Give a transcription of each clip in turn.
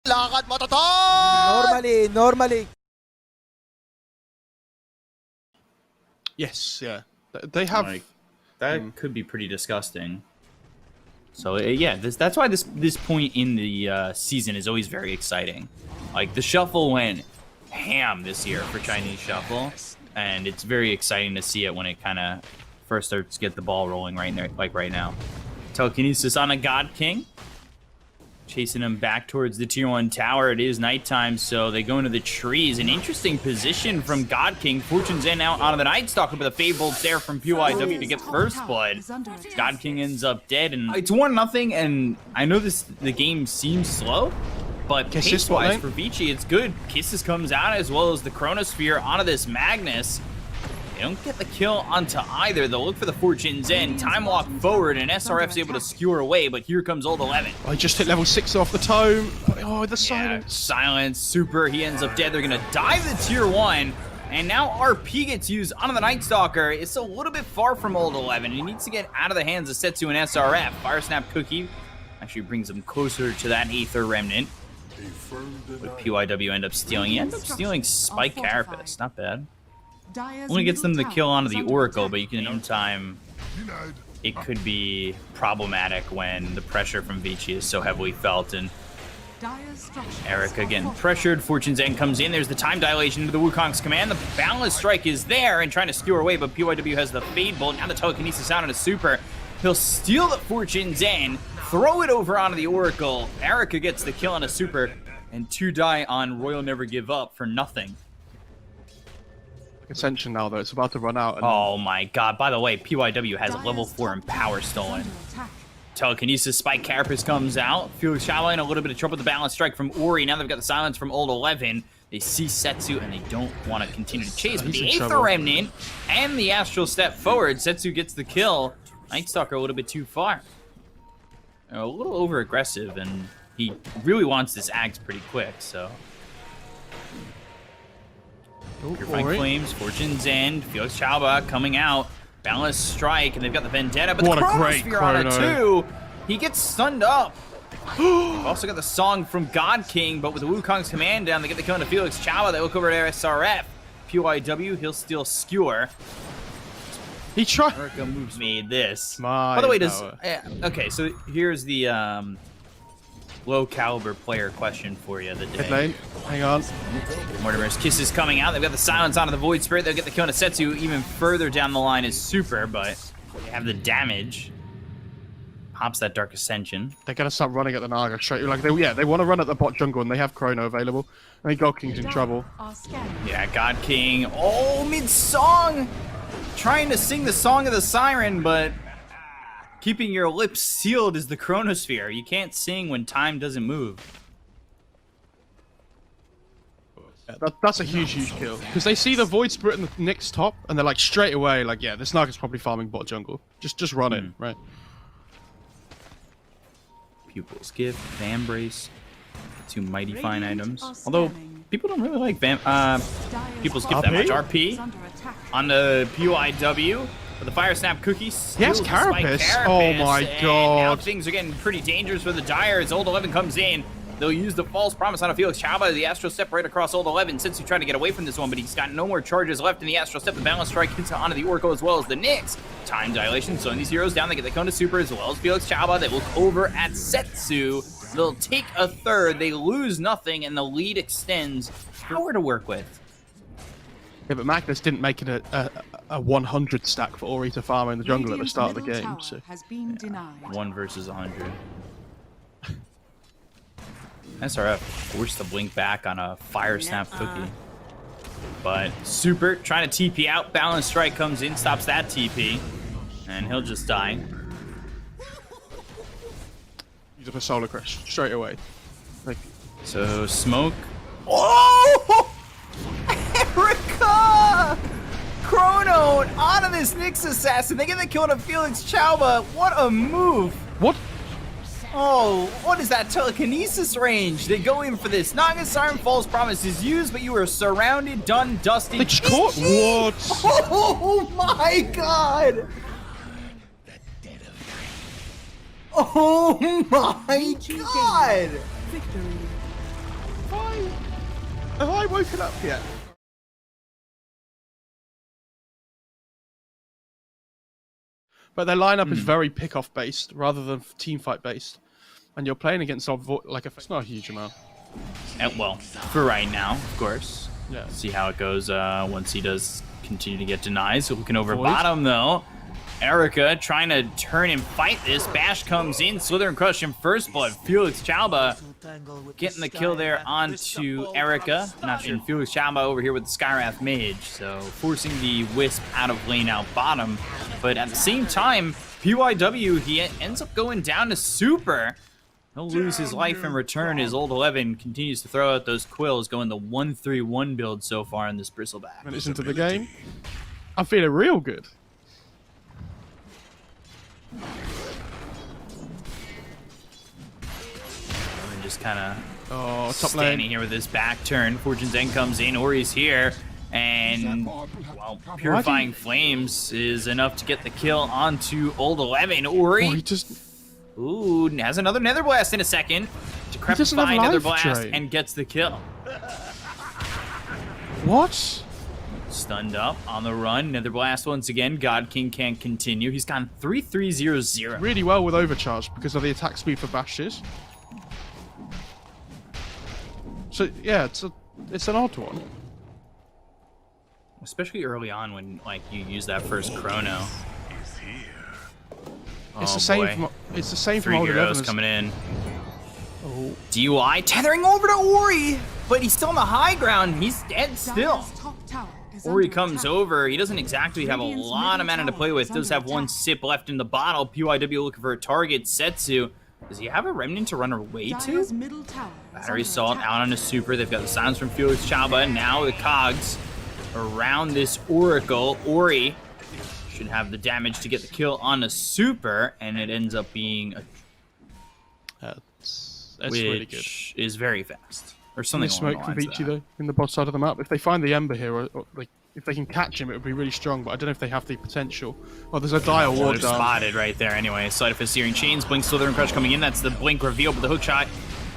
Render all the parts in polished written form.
Lakad matatag! Normally. Yes, yeah. They have... Like, that could be pretty disgusting. So, yeah, that's why this point in the season is always very exciting. Like, the Shuffle went ham this year for Chinese Shuffle, and it's very exciting to see it when it kind of first starts to get the ball rolling right there, like right now. Telekinesis on a God King. Chasing him back towards the tier 1 tower. It is nighttime, so they go into the trees. An interesting position from God King. Fortune's in out onto the Night Stalker, but the Fade Bolt's there from PYW to get first blood. God King ends up dead, and it's 1-0, and I know the game seems slow, but pace-wise for Vici, it's good. Kisses comes out as well as the Chronosphere onto this Magnus. They don't get the kill onto either. They'll look for the Fortune's End. Time walk forward, and SRF's able to skewer away, but here comes Old 11. I just hit level 6 off the tome. Oh, the silence. Silence. Super. He ends up dead. They're going to dive the tier 1. And now RP gets used onto the Night Stalker. It's a little bit far from Old 11. He needs to get out of the hands of Setsu and SRF. Fire Snap Cookie actually brings him closer to that Aether Remnant. But PYW end up stealing. He ends up stealing Spike Carapace. Not bad. Only gets them the kill onto the Oracle, but you can in time it could be problematic when the pressure from Vici is so heavily felt. And Erica getting pressured. Fortune's End comes in. There's the time dilation into the Wukong's command. The Boundless Strike is there and trying to skewer away, but PYW has the Fade Bolt. Now the Telekinesis out on a Super. He'll steal the Fortune's End, throw it over onto the Oracle. Erica gets the kill on a Super, and 2 die on Royal Never Give Up for nothing. Ascension now, though. It's about to run out. And... Oh my god. By the way, PYW has a level 4 Empower stolen. Telekinesis Spike Carapace comes out. Felix Shaolin in a little bit of trouble with the Balance Strike from Ori. Now they've got the silence from Old 11. They see Setsu and they don't want to continue to chase. But the Aether Remnant and the Astral Step forward. Setsu gets the kill. Night Stalker a little bit too far. A little over aggressive, and he really wants this Axe pretty quick, so. Purifying Flames, Fortune's End, Felix Chauba coming out, Balance Strike, and they've got the Vendetta, but what the a great Chronosphere on it too. He gets stunned up. They've also got the song from God King, but with the Wukong's command down, they get the kill into Felix Chauba. They look over at SRF. PYW, he'll still skewer. He tried. Erica moves made this. By the way, okay, so here's the low caliber player question for you the day. Lane. Hang on. Mortimer's Kisses coming out. They've got the silence onto the Void Spirit. They'll get the kill on Setsu. Even further down the line is Super, but they have the damage. Pops that Dark Ascension. They're gonna start running at the Naga straight. Like they want to run at the bot jungle, and they have Chrono available. I think God King's in trouble. Yeah, God King. Oh, mid-song! Trying to sing the Song of the Siren, but keeping your lips sealed is the Chronosphere. You can't sing when time doesn't move. Yeah, that's a huge kill. Because they see the Void Spirit in the Nyx top, and they're like straight away, like, yeah, this Naga's probably farming bot jungle. Just run in, right? Pupil's Gift, Vambrace, 2 Mighty Fine items. Although, people don't really like Pupil's Gift that much. RP on the PYW. But the Fire Snap Cookie yes, Carapace. Oh my god. Now things are getting pretty dangerous for the Dire as Old 11 comes in. They'll use the False Promise on a Felix Chauba. The Astral Step right across Old 11. Setsu trying to get away from this one, but he's got no more charges left in the Astral Step. The Balance Strike hits onto the Oracle as well as the Nyx. Time dilation, slowing these heroes down. They get the Kona Super as well as Felix Chauba. They look over at Setsu. They'll take a third. They lose nothing, and the lead extends. Power to work with. Yeah, but Magnus didn't make it a 100 stack for Ori to farm in the jungle at the start of the game. So. Yeah, 1 versus 100. SRF forced to blink back on a Fire Snap Cookie. But Super trying to TP out. Balance Strike comes in, stops that TP. And he'll just die. Use up a Solar Crash straight away. Like, so, Smoke. Oh! Erica! Chrono onto this Nyx Assassin. They get the kill on Felix Chauba. What a move! What? Oh, what is that telekinesis range? They go in for this. Naga Siren False Promise is used, but you are surrounded, done, dusted. They just caught. What? Oh my god! Oh my god! Have I woken up yet? But their lineup is very pick-off based rather than team fight based, and you're playing against like it's not a huge amount. Well, for right now, of course. Yeah. See how it goes once he does continue to get denied. So looking over Void. bottom though. Erica trying to turn and fight this. Bash comes in. Slither and Crush in first blood. Felix Chalba getting the kill there onto Erica. Not sure. Felix Chalba over here with the Skywrath Mage. So forcing the Wisp out of lane out bottom. But at the same time, PYW, he ends up going down to Super. He'll lose his life in return. His old 11 continues to throw out those quills, going the 1-3-1 build so far in this Bristleback. Minutes into the game, I'm feeling real good. And just kind of top standing lane here with this back turn. Fortune's End comes in. Ori's here. And, well, Purifying Flames is enough to get the kill onto old 11. Ori. Oh, he just... Ooh, has another Nether Blast in a second. Decrepify Nether Blast and gets the kill. What? Stunned up on the run. Nether Blast once again. God King can't continue. He's gone 3-3-0-0. Really well with overcharge because of the attack speed for bashes. So yeah, it's an odd one. Especially early on when like you use that first chrono. It's the same. It's the same from old 11. Coming in. Oh. DUI tethering over to Ori, but he's still on the high ground. He's dead still. Ori comes over. He doesn't exactly have a lot of mana to play with. Does have one sip left in the bottle. PYW looking for a target. Setsu. Does he have a remnant to run away to? Battery Salt out on a super. They've got the sounds from Felix Chalba. Now the cogs around this Oracle. Ori should have the damage to get the kill on a super, and it ends up being a That's really good. Is very fast. Or something the along smoke the from lines of Vici that. though, in the bot side of the map. If they find the Ember here, or like if they can catch him, it would be really strong. But I don't know if they have the potential. Oh, there's a dire Well, ward they're down. spotted right there anyway. Sleight of Fist, Searing Chains, Blink, Slither, and Crush coming in. That's the Blink reveal, but the hook shot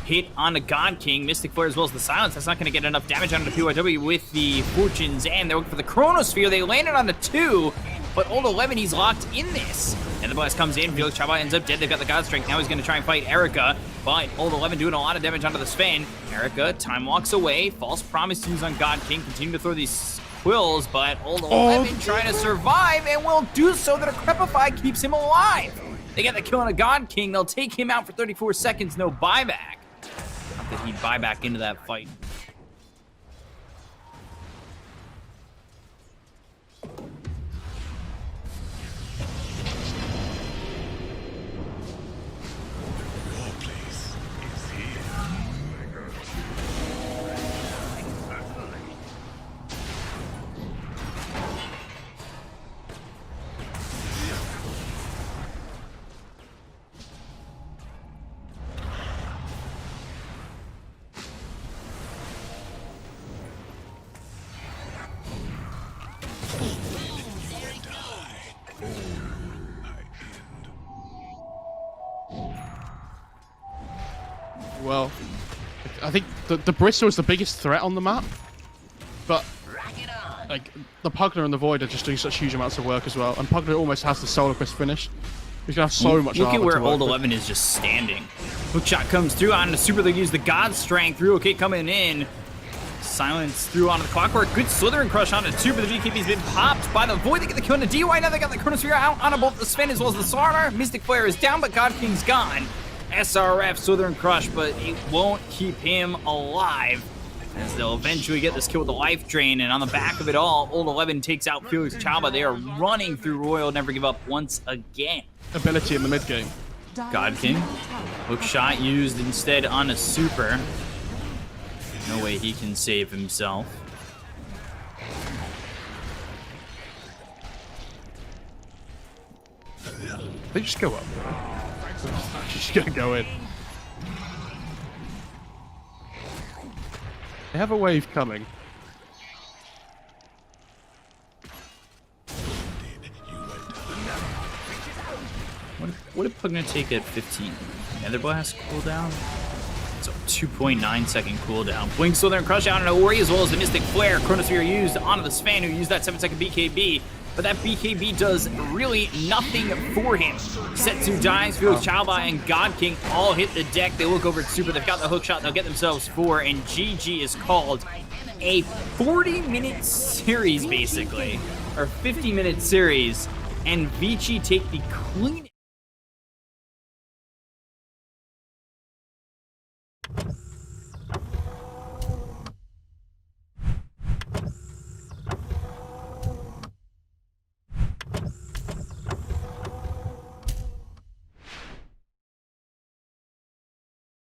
hit on the God King. Mystic Flare as well as the Silence. That's not going to get enough damage onto the PYW with the Fortunes, and they're looking for the Chronosphere. They landed on the 2, but old 11, he's locked in this. And the blast comes in. Felix Chalba ends up dead. They've got the God Strength. Now he's going to try and fight Erica, but old 11 doing a lot of damage onto the Sven. Erica, time walks away. False Promise used on God King. Continue to throw these quills, but old 11 trying to survive and will do so. The Decrepify keeps him alive. They get the kill on a God King. They'll take him out for 34 seconds. No buyback. Not that he'd buy back into that fight. Well, I think the Bristol is the biggest threat on the map, but like the Pugner and the Void are just doing such huge amounts of work as well. And Pugner almost has the Solar Quest finish. He's gonna have so much. Look at armor where to work old with. 11 is just standing. Hook shot comes through on the super. They use the God Strength through. Okay, coming in. Silence through onto the Clockwork. Good Slithering Crush onto the super. The VKB's been popped by the Void. They get the kill on the DY. Now they got the Chronosphere out on both the Sven as well as the Sarmer. Mystic Flare is down, but God King's gone. SRF Slithering Crush, but it won't keep him alive, as they'll eventually get this kill with the Life Drain. And on the back of it all, old 11 takes out Felix Chalba. They are running through Royal Never Give Up once again. Ability in the mid game. God King. Hook shot used instead on a super. No way he can save himself. They just go up. Just gonna go in. They have a wave coming. What did Pugna take at 15? Nether Blast cooldown? So 2.9 second cooldown. Blink still there and crush out on Ori as well as the Mystic Flare. Chronosphere used onto the Sven, who used that 7-second BKB. But that BKB does really nothing for him. Setsu dies, Felix Chalba and God King all hit the deck. They look over at Super. They've got the hook shot. They'll get themselves 4. And GG is called. A 40-minute series, basically. Or 50-minute series. And Vici take the clean...